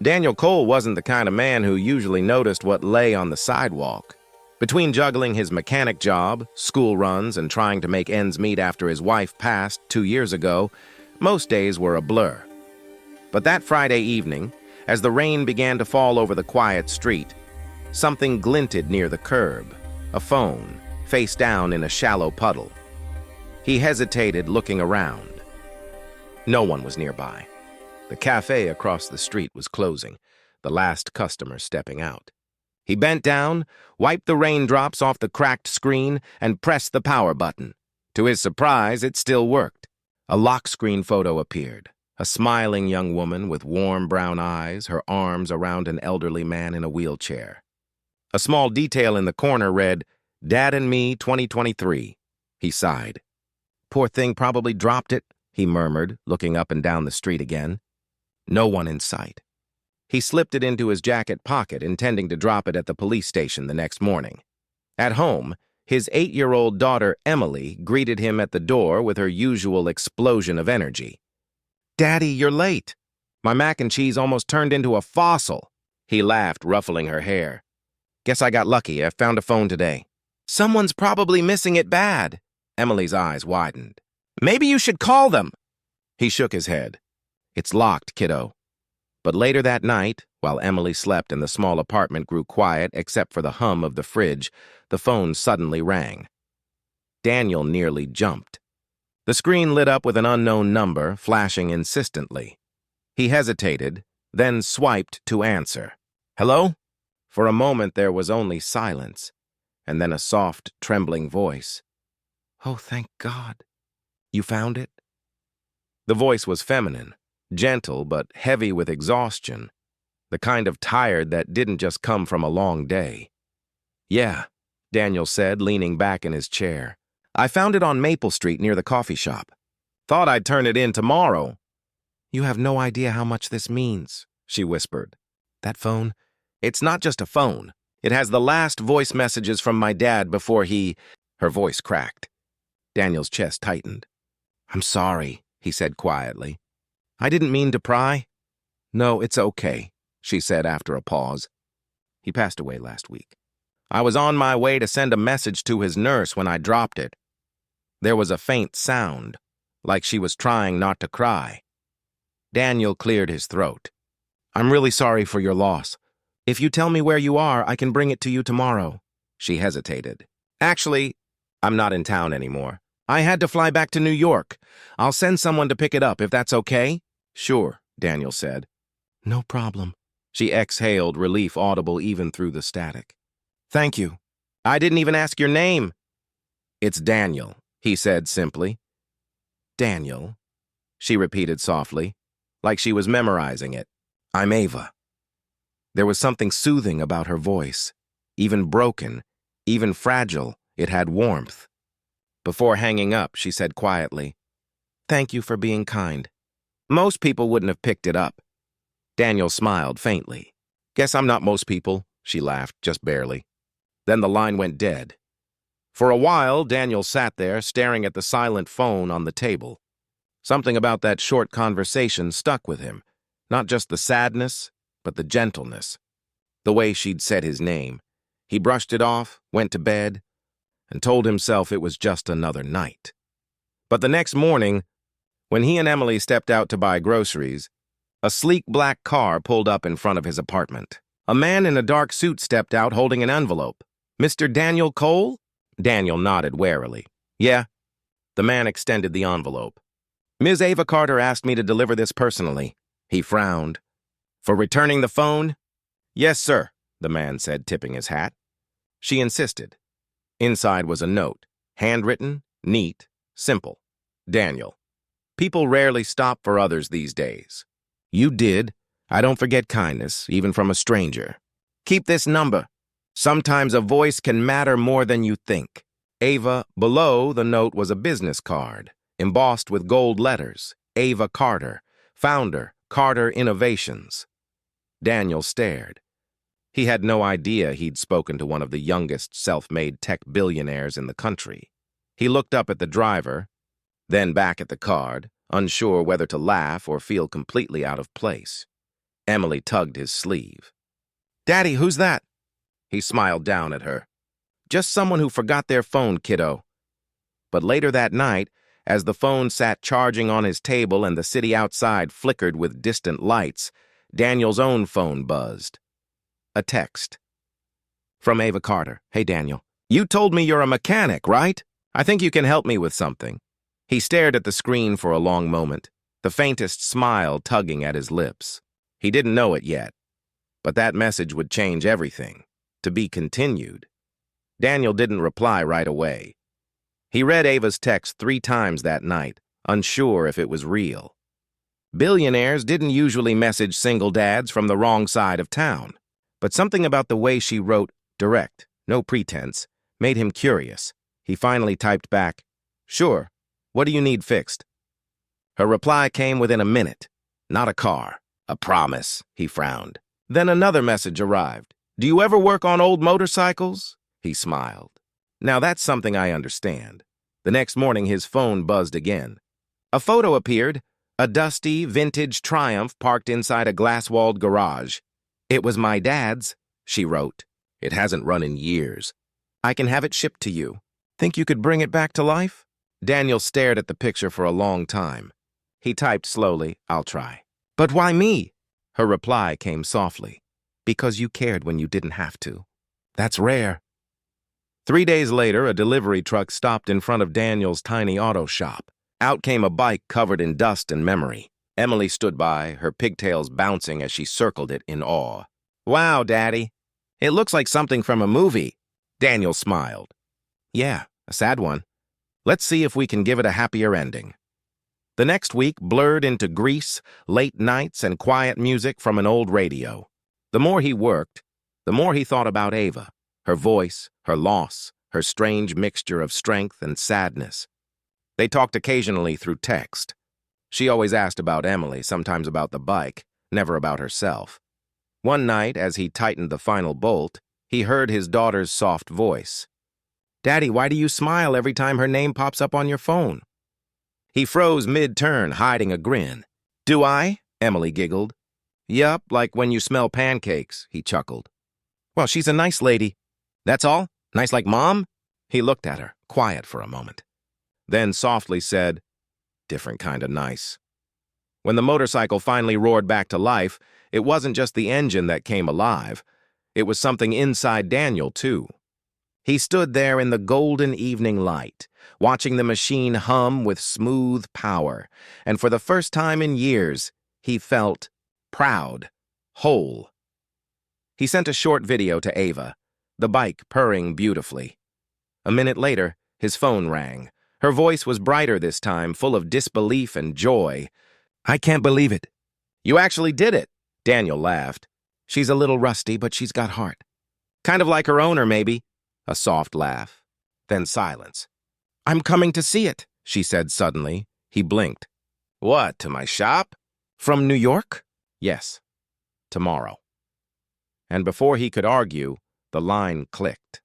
Daniel Cole wasn't the kind of man who usually noticed what lay on the sidewalk. Between juggling his mechanic job, school runs, and trying to make ends meet after his wife passed 2 years ago, most days were a blur. But that Friday evening, as the rain began to fall over the quiet street, something glinted near the curb, a phone, face down in a shallow puddle. He hesitated, looking around. No one was nearby. The cafe across the street was closing, the last customer stepping out. He bent down, wiped the raindrops off the cracked screen, and pressed the power button. To his surprise, it still worked. A lock screen photo appeared. A smiling young woman with warm brown eyes, her arms around an elderly man in a wheelchair. A small detail in the corner read, "Dad and Me 2023. He sighed. "Poor thing probably dropped it," he murmured, looking up and down the street again. No one in sight. He slipped it into his jacket pocket, intending to drop it at the police station the next morning. At home, his 8-year-old daughter, Emily, greeted him at the door with her usual explosion of energy. "Daddy, you're late. My mac and cheese almost turned into a fossil." He laughed, ruffling her hair. "Guess I got lucky. I found a phone today." "Someone's probably missing it bad." Emily's eyes widened. "Maybe you should call them." He shook his head. "It's locked, kiddo." But later that night, while Emily slept and the small apartment grew quiet except for the hum of the fridge, the phone suddenly rang. Daniel nearly jumped. The screen lit up with an unknown number, flashing insistently. He hesitated, then swiped to answer. "Hello?" For a moment there was only silence, and then a soft, trembling voice. "Oh, thank God. You found it?" The voice was feminine, gentle but heavy with exhaustion, the kind of tired that didn't just come from a long day. "Yeah," Daniel said, leaning back in his chair. "I found it on Maple Street near the coffee shop. Thought I'd turn it in tomorrow." "You have no idea how much this means," she whispered. "That phone, it's not just a phone. It has the last voice messages from my dad before he—" Her voice cracked. Daniel's chest tightened. "I'm sorry," he said quietly. "I didn't mean to pry." "No, it's okay," she said after a pause. "He passed away last week. I was on my way to send a message to his nurse when I dropped it." There was a faint sound, like she was trying not to cry. Daniel cleared his throat. "I'm really sorry for your loss. If you tell me where you are, I can bring it to you tomorrow." She hesitated. "Actually, I'm not in town anymore. I had to fly back to New York. I'll send someone to pick it up if that's okay." "Sure," Daniel said. "No problem." She exhaled, relief audible even through the static. "Thank you. I didn't even ask your name." "It's Daniel," he said simply. "Daniel," she repeated softly, like she was memorizing it. "I'm Ava." There was something soothing about her voice. Even broken, even fragile, it had warmth. Before hanging up, she said quietly, "Thank you for being kind." Most people wouldn't have picked it up. Daniel smiled faintly. "Guess I'm not most people," she laughed, just barely. Then the line went dead. For a while, Daniel sat there, staring at the silent phone on the table. Something about that short conversation stuck with him. Not just the sadness, but the gentleness. The way she'd said his name. He brushed it off, went to bed, and told himself it was just another night. But the next morning, when he and Emily stepped out to buy groceries, a sleek black car pulled up in front of his apartment. A man in a dark suit stepped out holding an envelope. "Mr. Daniel Cole?" Daniel nodded warily. "Yeah." The man extended the envelope. "Ms. Ava Carter asked me to deliver this personally." He frowned. "For returning the phone?" "Yes, sir," the man said, tipping his hat. She insisted. Inside was a note, handwritten, neat, simple. "Daniel. People rarely stop for others these days. You did. I don't forget kindness, even from a stranger. Keep this number. Sometimes a voice can matter more than you think. Ava." Below the note was a business card, embossed with gold letters. Ava Carter, founder, Carter Innovations. Daniel stared. He had no idea he'd spoken to one of the youngest self-made tech billionaires in the country. He looked up at the driver, then back at the card, unsure whether to laugh or feel completely out of place. Emily tugged his sleeve. "Daddy, who's that?" He smiled down at her. "Just someone who forgot their phone, kiddo." But later that night, as the phone sat charging on his table and the city outside flickered with distant lights, Daniel's own phone buzzed. A text. From Ava Carter. "Hey, Daniel. You told me you're a mechanic, right? I think you can help me with something." He stared at the screen for a long moment, the faintest smile tugging at his lips. He didn't know it yet, but that message would change everything. To be continued. Daniel didn't reply right away. He read Ava's text 3 times that night, unsure if it was real. Billionaires didn't usually message single dads from the wrong side of town, but something about the way she wrote, direct, no pretense, made him curious. He finally typed back, "Sure, what do you need fixed?" Her reply came within a minute. "Not a car. A promise," he frowned. Then another message arrived. "Do you ever work on old motorcycles?" He smiled. "Now that's something I understand." The next morning his phone buzzed again. A photo appeared, a dusty, vintage Triumph parked inside a glass-walled garage. "It was my dad's," she wrote. "It hasn't run in years. I can have it shipped to you. Think you could bring it back to life?" Daniel stared at the picture for a long time. He typed slowly, "I'll try." "But why me?" Her reply came softly. "Because you cared when you didn't have to. That's rare." 3 days later, a delivery truck stopped in front of Daniel's tiny auto shop. Out came a bike covered in dust and memory. Emily stood by, her pigtails bouncing as she circled it in awe. "Wow, Daddy. It looks like something from a movie." Daniel smiled. "Yeah, a sad one. Let's see if we can give it a happier ending." The next week blurred into Grease, late nights, and quiet music from an old radio. The more he worked, the more he thought about Ava, her voice, her loss, her strange mixture of strength and sadness. They talked occasionally through text. She always asked about Emily, sometimes about the bike, never about herself. One night, as he tightened the final bolt, he heard his daughter's soft voice. "Daddy, why do you smile every time her name pops up on your phone?" He froze mid-turn, hiding a grin. "Do I?" Emily giggled. "Yup, like when you smell pancakes," he chuckled. "Well, she's a nice lady." "That's all? Nice like Mom?" He looked at her, quiet for a moment. Then softly said, "Different kind of nice." When the motorcycle finally roared back to life, it wasn't just the engine that came alive. It was something inside Daniel, too. He stood there in the golden evening light, watching the machine hum with smooth power, and for the first time in years, he felt proud, whole. He sent a short video to Ava, the bike purring beautifully. A minute later, his phone rang. Her voice was brighter this time, full of disbelief and joy. "I can't believe it." "You actually did it," Daniel laughed. "She's a little rusty, but she's got heart." "Kind of like her owner, maybe." A soft laugh. Then silence. "I'm coming to see it," she said suddenly. He blinked. "What, to my shop?" "From New York?" "Yes. Tomorrow." And before he could argue, the line clicked.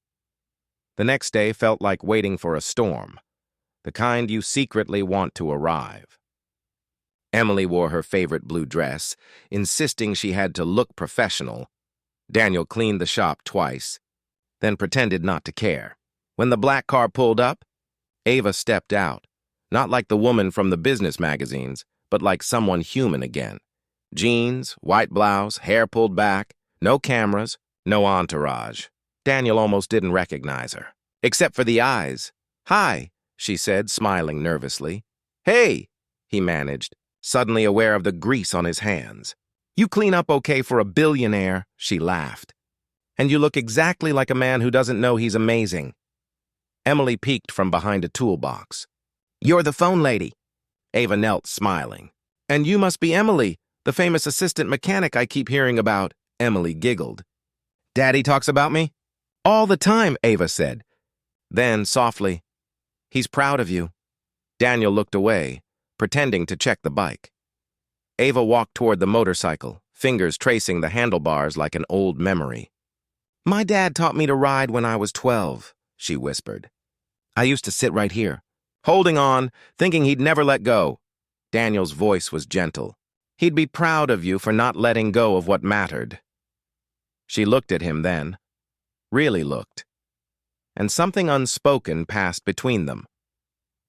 The next day felt like waiting for a storm, the kind you secretly want to arrive. Emily wore her favorite blue dress, insisting she had to look professional. Daniel cleaned the shop twice, then pretended not to care. When the black car pulled up, Ava stepped out, not like the woman from the business magazines, but like someone human again. Jeans, white blouse, hair pulled back, no cameras, no entourage. Daniel almost didn't recognize her, except for the eyes. "Hi," she said, smiling nervously. "Hey," he managed, suddenly aware of the grease on his hands. "You clean up okay for a billionaire," she laughed. "And you look exactly like a man who doesn't know he's amazing." Emily peeked from behind a toolbox. "You're the phone lady." Ava knelt, smiling. "And you must be Emily, the famous assistant mechanic I keep hearing about." Emily giggled. "Daddy talks about me?" "All the time," Ava said. Then, softly, "He's proud of you." Daniel looked away, pretending to check the bike. Ava walked toward the motorcycle, fingers tracing the handlebars like an old memory. "My dad taught me to ride when I was 12, she whispered. "I used to sit right here, holding on, thinking he'd never let go." Daniel's voice was gentle. He'd be proud of you for not letting go of what mattered. She looked at him then, really looked, and something unspoken passed between them.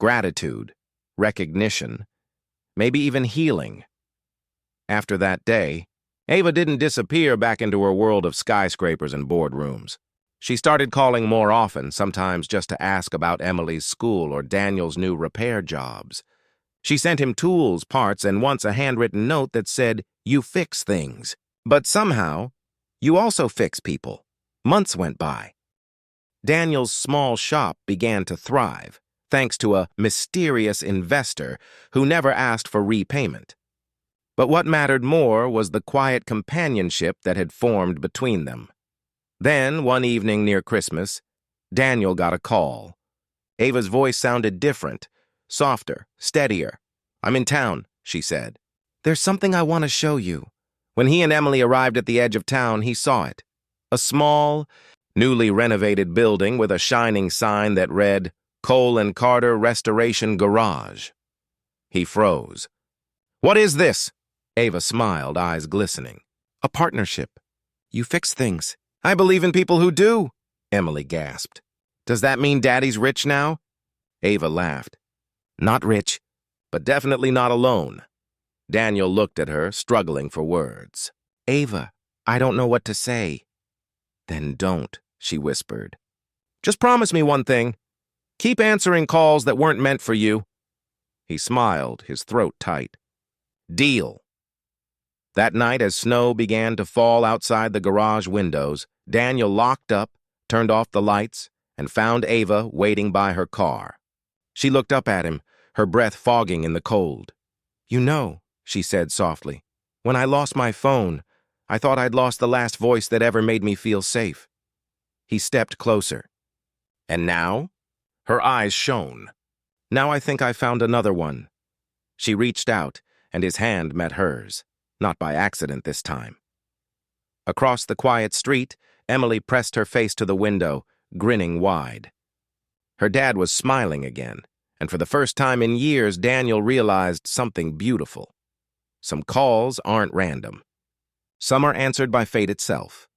Gratitude, recognition, maybe even healing. After that day, Ava didn't disappear back into her world of skyscrapers and boardrooms. She started calling more often, sometimes just to ask about Emily's school or Daniel's new repair jobs. She sent him tools, parts, and once a handwritten note that said, "You fix things." But somehow, you also fix people. Months went by. Daniel's small shop began to thrive, thanks to a mysterious investor who never asked for repayment. But what mattered more was the quiet companionship that had formed between them. Then, one evening near Christmas, Daniel got a call. Ava's voice sounded different, softer, steadier. "I'm in town," she said. "There's something I want to show you." When he and Emily arrived at the edge of town, he saw it. A small, newly renovated building with a shining sign that read, "Cole & Carter Restoration Garage." He froze. "What is this?" Ava smiled, eyes glistening. "A partnership. You fix things." "I believe in people who do," Emily gasped. "Does that mean Daddy's rich now?" Ava laughed. "Not rich, but definitely not alone." Daniel looked at her, struggling for words. "Ava, I don't know what to say." "Then don't," she whispered. "Just promise me one thing. Keep answering calls that weren't meant for you." He smiled, his throat tight. "Deal." That night, as snow began to fall outside the garage windows, Daniel locked up, turned off the lights, and found Ava waiting by her car. She looked up at him, her breath fogging in the cold. "You know," she said softly, "when I lost my phone, I thought I'd lost the last voice that ever made me feel safe." He stepped closer. "And now?" Her eyes shone. "Now I think I found another one." She reached out, and his hand met hers. Not by accident this time. Across the quiet street, Emily pressed her face to the window, grinning wide. Her dad was smiling again, and for the first time in years, Daniel realized something beautiful. Some calls aren't random. Some are answered by fate itself.